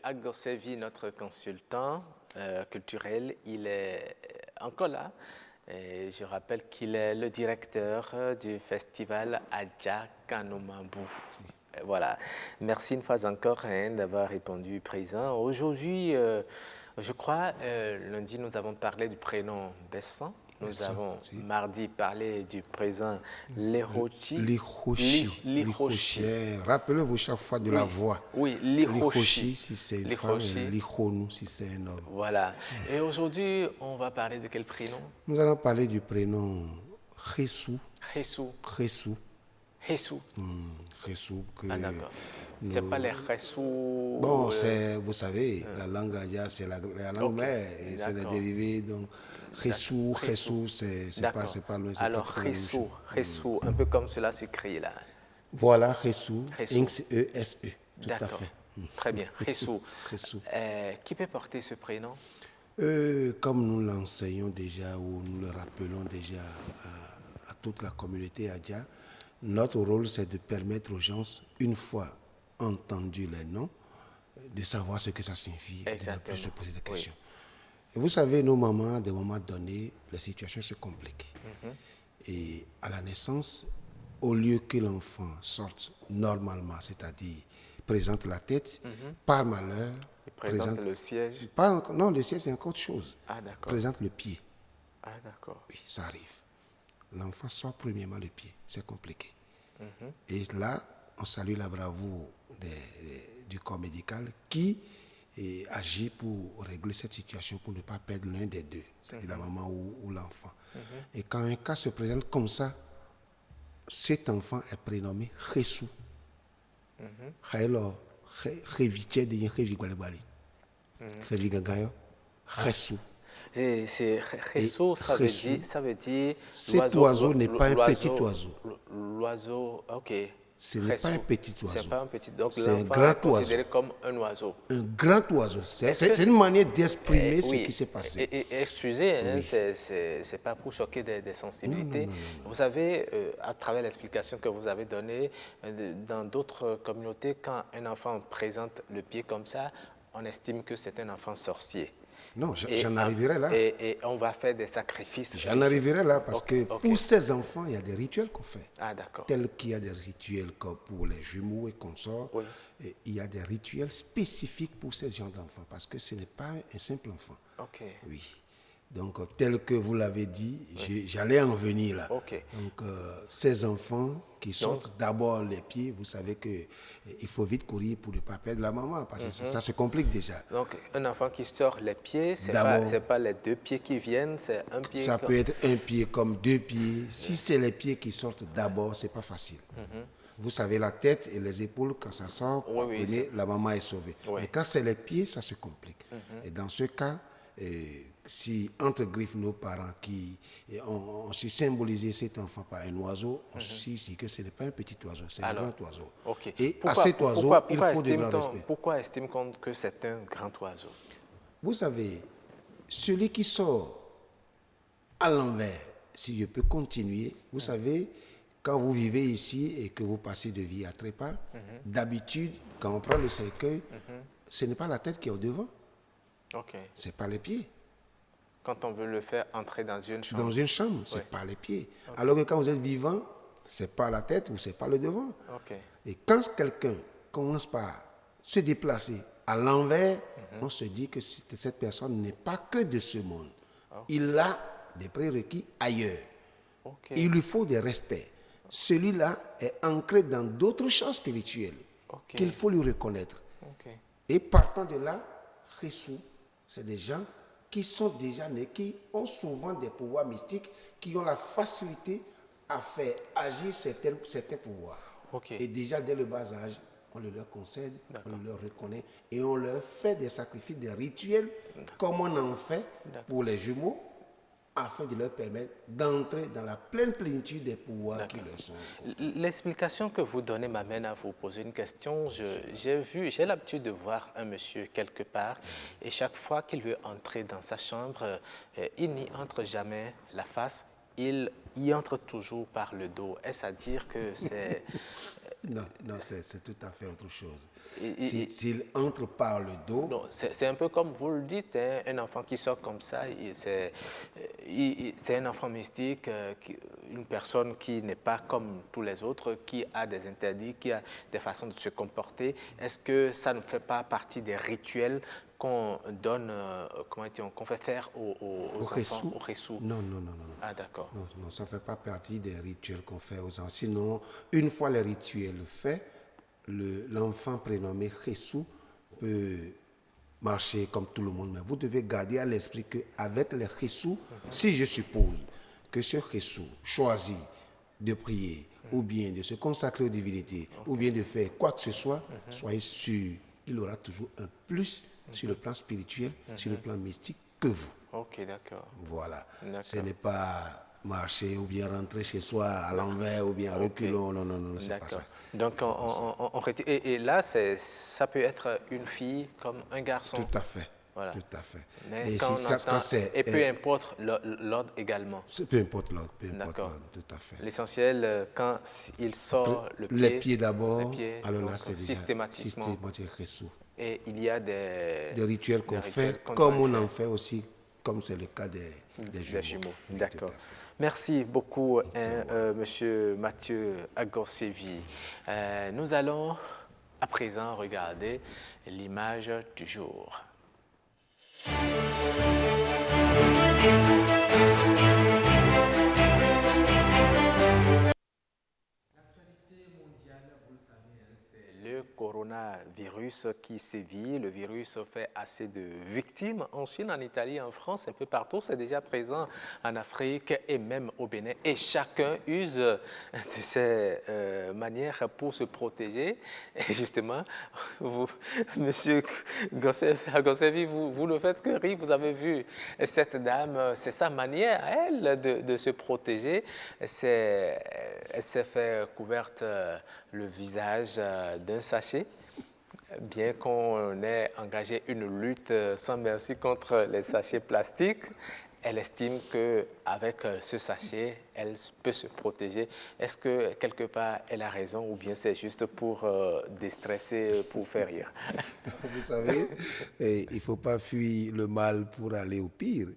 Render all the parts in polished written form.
Agossevi, notre consultant culturel, il est encore là. Et je rappelle qu'il est le directeur du festival Adja Kanomambou. Voilà. Merci une fois encore d'avoir répondu présent. Aujourd'hui, je crois, lundi, nous avons parlé du prénom Bessan. Nous avons mardi parlé du présent Lihochi. Lihochi. Rappelez-vous chaque fois de la voix. Oui, Lihochi si c'est une femme, Lihonou si c'est un homme. Voilà. Et aujourd'hui, on va parler de quel prénom? Nous allons parler du prénom Khessou. Khessou. Khessou. Khessou. Khessou. Ah d'accord. C'est pas les Khessou. Bon, c'est, vous savez, la langue adja, c'est la langue mère et c'est les dérivés. Donc, Khessou, Khessou, c'est pas loin. Alors, Khessou, un peu comme cela s'écrit là. Voilà, Khessou, E-S-E, tout à fait. Très bien, Khessou. Khessou. Qui peut porter ce prénom? Comme nous l'enseignons déjà ou nous le rappelons déjà à toute la communauté adja, notre rôle c'est de permettre aux gens, une fois entendu les noms, de savoir ce que ça signifie et de ne plus se poser des questions. Et vous savez, nos mamans, à des moments donnés, la situation se complique. Et à la naissance, au lieu que l'enfant sorte normalement, c'est-à-dire présente la tête, par malheur, présente le siège. Non, le siège c'est encore autre chose. Ah d'accord. Présente le pied. Ah d'accord. Oui, ça arrive. L'enfant sort premièrement le pied, c'est compliqué. Et là, on salue la bravoure du corps médical qui agit pour régler cette situation, pour ne pas perdre l'un des deux, c'est-à-dire la maman ou l'enfant. Et quand un cas se présente comme ça, cet enfant est prénommé Khessou. Khessou. C'est Khessou, ça veut dire cet oiseau n'est pas un petit oiseau. L'oiseau, ok. Ce n'est pas un petit oiseau. C'est pas un petit, donc c'est un grand oiseau. Considéré comme un oiseau. Un grand oiseau. C'est une manière d'exprimer ce qui s'est passé. Excusez, c'est pas pour choquer des sensibilités. Non. Vous savez, à travers l'explication que vous avez donnée, dans d'autres communautés, quand un enfant présente le pied comme ça, on estime que c'est un enfant sorcier. Non, j'en arriverai là. Et on va faire des sacrifices. J'en arriverai là parce que pour ces enfants, il y a des rituels qu'on fait. Ah, d'accord. Tels qu'il y a des rituels comme pour les jumeaux et consorts. Oui. Et il y a des rituels spécifiques pour ces gens d'enfants parce que ce n'est pas un simple enfant. Ok. Oui. Donc, tel que vous l'avez dit, j'allais en venir là. Okay. Donc, ces enfants qui sortent d'abord les pieds, vous savez qu'il faut vite courir pour ne pas perdre la maman, parce que ça se complique déjà. Donc, un enfant qui sort les pieds, ce n'est pas les deux pieds qui viennent, c'est un pied. Ça peut être un pied comme deux pieds. Si c'est les pieds qui sortent d'abord, ce n'est pas facile. Vous savez, la tête et les épaules, quand ça sort, la maman est sauvée. Mais quand c'est les pieds, ça se complique. Et dans ce cas, si entre griffes nos parents qui ont su symboliser cet enfant par un oiseau, on sait que ce n'est pas un petit oiseau, c'est un grand oiseau. Okay. Et à cet oiseau, il faut de grand respect. Pourquoi estime-t-on que c'est un grand oiseau? Vous savez, celui qui sort à l'envers, si je peux continuer, vous savez, quand vous vivez ici et que vous passez de vie à trépas, d'habitude, quand on prend le cercueil, ce n'est pas la tête qui est au devant. Ce n'est pas les pieds. Quand on veut le faire entrer dans une chambre. Dans une chambre, ce n'est pas les pieds. Alors que quand vous êtes vivant, ce n'est pas la tête ou ce n'est pas le devant. Et quand quelqu'un commence par se déplacer à l'envers, on se dit que cette personne n'est pas que de ce monde. Il a des prérequis ailleurs. Il lui faut des respects. Celui-là est ancré dans d'autres champs spirituels qu'il faut lui reconnaître. Et partant de là, Khessou, c'est des gens qui sont déjà nés, qui ont souvent des pouvoirs mystiques, qui ont la facilité à faire agir certains pouvoirs. Et déjà, dès le bas âge, on le leur concède, on le leur reconnaît, et on leur fait des sacrifices, des rituels, comme on en fait pour les jumeaux, afin de leur permettre d'entrer dans la pleine plénitude des pouvoirs qui leur sont. L'explication que vous donnez m'amène à vous poser une question. J'ai l'habitude de voir un monsieur quelque part et chaque fois qu'il veut entrer dans sa chambre, il n'y entre jamais la face, il y entre toujours par le dos. Est-ce à dire que c'est Non, non, c'est tout à fait autre chose. S'il entre par le dos... Non, c'est un peu comme vous le dites, hein, un enfant qui sort comme ça, c'est un enfant mystique, une personne qui n'est pas comme tous les autres, qui a des interdits, qui a des façons de se comporter. Est-ce que ça ne fait pas partie des rituels qu'on donne, qu'on fait faire aux enfants, au Ressou? Non, non, non, non. Ah, d'accord. Non, non, ça ne fait pas partie des rituels qu'on fait aux enfants. Sinon, une fois les rituels faits, l'enfant prénommé Ressou peut marcher comme tout le monde. Mais vous devez garder à l'esprit qu'avec les Ressou, si je suppose que ce Ressou choisit de prier, ou bien de se consacrer aux divinités, ou bien de faire quoi que ce soit, soyez sûr qu'il aura toujours un plus sur le plan spirituel, sur le plan mystique que vous. Ok, d'accord. Voilà. Ce n'est pas marcher ou bien rentrer chez soi à l'envers ou bien reculons. Non, non, non, c'est pas ça. Donc, et là, ça peut être une fille comme un garçon. Tout à fait. Voilà. Tout à fait. Mais et peu importe l'ordre également. Peu importe l'ordre, tout à fait. L'essentiel, quand il sort les pieds d'abord, alors là, c'est déjà systématiquement Ressou. Et il y a des rituels qu'on fait, comme on en fait aussi, comme c'est le cas des jumeaux. D'accord. Merci beaucoup, Monsieur Mathieu Agorsevi. Nous allons à présent regarder l'image du jour. Le coronavirus qui sévit, le virus fait assez de victimes en Chine, en Italie, en France, un peu partout. C'est déjà présent en Afrique et même au Bénin. Et chacun use de ses manières pour se protéger. Et justement, vous, Monsieur Gossevi, vous ne faites que rire. Vous avez vu cette dame, c'est sa manière à elle de se protéger. Elle s'est fait couverte le visage d'un sachet, bien qu'on ait engagé une lutte sans merci contre les sachets plastiques. Elle estime qu'avec ce sachet, elle peut se protéger. Est-ce que quelque part, elle a raison ou bien c'est juste pour déstresser, pour faire rire? Vous savez, il ne faut pas fuir le mal pour aller au pire.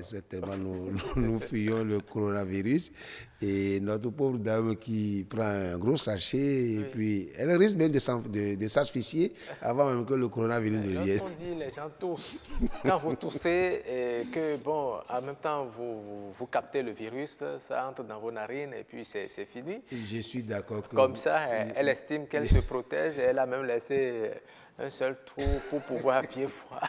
Certainement, nous fuyons le coronavirus et notre pauvre dame qui prend un gros sachet et puis elle risque même de s'asphyxier avant même que le coronavirus ne vienne. On dit les gens toussent. Quand vous toussez et que, bon, en même temps, vous captez le virus, ça entre dans vos narines et puis c'est fini. Je suis d'accord. Comme ça, elle estime qu'elle se protège et elle a même laissé un seul trou pour pouvoir pied froid.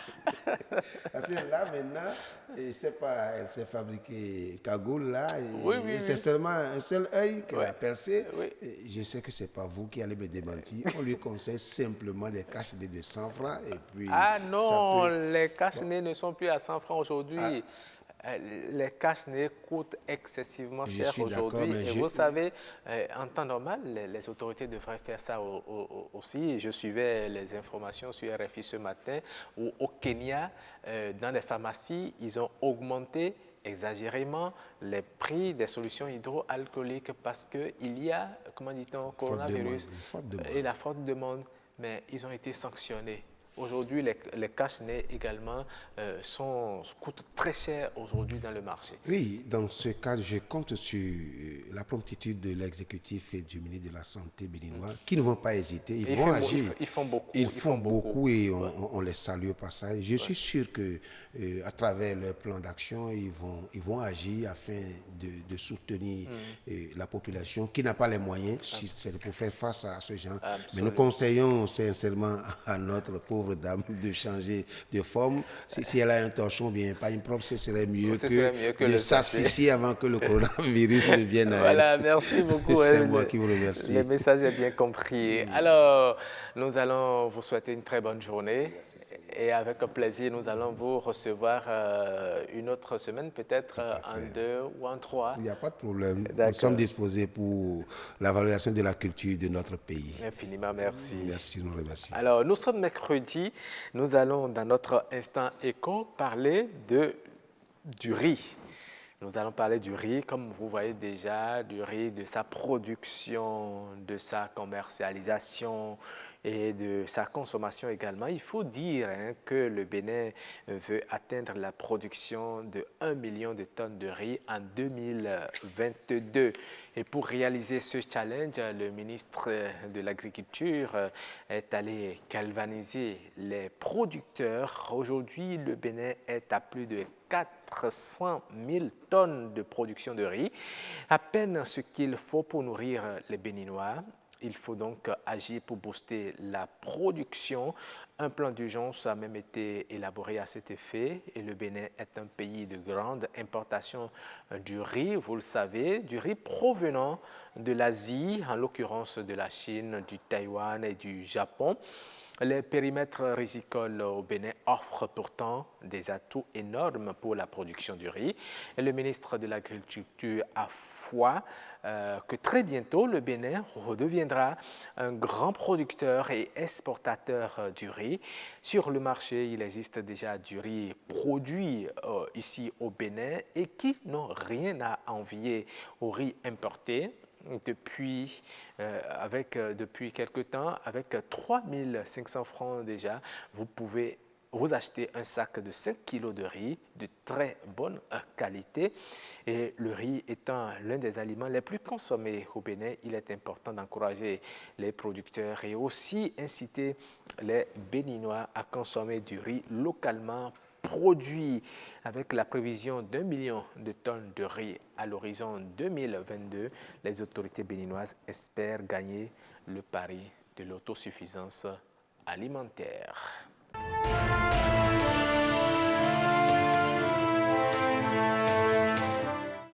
Parce que là, maintenant, elle s'est fabriquée cagoule là. Et c'est seulement un seul œil qu'elle a percé. Et je sais que ce n'est pas vous qui allez me démentir. On lui conseille simplement des cache-nez de 100 francs. Et puis, ah non, les cache-nez ne sont plus à 100 francs aujourd'hui. Les cache-nez coûtent excessivement cher aujourd'hui. Et vous savez, en temps normal, les autorités devraient faire ça aussi. Je suivais les informations sur RFI ce matin où au Kenya, dans les pharmacies, ils ont augmenté exagérément les prix des solutions hydroalcooliques parce qu'il y a, comment dit-on, coronavirus et la forte demande, mais ils ont été sanctionnés. Aujourd'hui, les cache-nez également coûtent très cher aujourd'hui dans le marché. Oui, dans ce cas, je compte sur la promptitude de l'exécutif et du ministre de la Santé béninois qui ne vont pas hésiter, ils vont agir. Ils font beaucoup. Ils font beaucoup et on les salue au passage. Je suis sûr que à travers leur plan d'action, ils vont agir afin de soutenir la population qui n'a pas les moyens, c'est pour faire face à ce genre. Absolument. Mais nous conseillons sincèrement à notre pauvre dame de changer de forme. Si elle a un torchon bien pas impropre, ce serait mieux que de s'asphyxier avant que le coronavirus ne vienne à elle. Voilà, merci beaucoup. C'est moi qui vous remercie. Le message est bien compris. Alors, nous allons vous souhaiter une très bonne journée. Et avec plaisir, nous allons vous recevoir une autre semaine, peut-être en 2 ou en 3. Il n'y a pas de problème. Nous sommes disposés pour la valorisation de la culture de notre pays. Infiniment merci. Merci, nous remercions. Alors, nous sommes mercredi. Nous allons, dans notre instant éco, parler du riz. Nous allons parler du riz, comme vous voyez déjà, du riz, de sa production, de sa commercialisation et de sa consommation également. Il faut dire que le Bénin veut atteindre la production de 1 million de tonnes de riz en 2022. Et pour réaliser ce challenge, le ministre de l'Agriculture est allé galvaniser les producteurs. Aujourd'hui, le Bénin est à plus de 400 000 tonnes de production de riz, à peine ce qu'il faut pour nourrir les Béninois. Il faut donc agir pour booster la production. Un plan d'urgence a même été élaboré à cet effet et le Bénin est un pays de grande importation du riz, vous le savez, du riz provenant de l'Asie, en l'occurrence de la Chine, du Taïwan et du Japon. Les périmètres rizicoles au Bénin offrent pourtant des atouts énormes pour la production du riz. Et le ministre de l'Agriculture a foi que très bientôt, le Bénin redeviendra un grand producteur et exportateur du riz. Sur le marché, il existe déjà du riz produit ici au Bénin et qui n'ont rien à envier au riz importé. Depuis quelque temps, avec 3 500 francs déjà, vous pouvez vous acheter un sac de 5 kg de riz de très bonne qualité. Et le riz étant l'un des aliments les plus consommés au Bénin, il est important d'encourager les producteurs et aussi inciter les Béninois à consommer du riz localement produit. Avec la prévision d'1 million de tonnes de riz à l'horizon 2022, les autorités béninoises espèrent gagner le pari de l'autosuffisance alimentaire.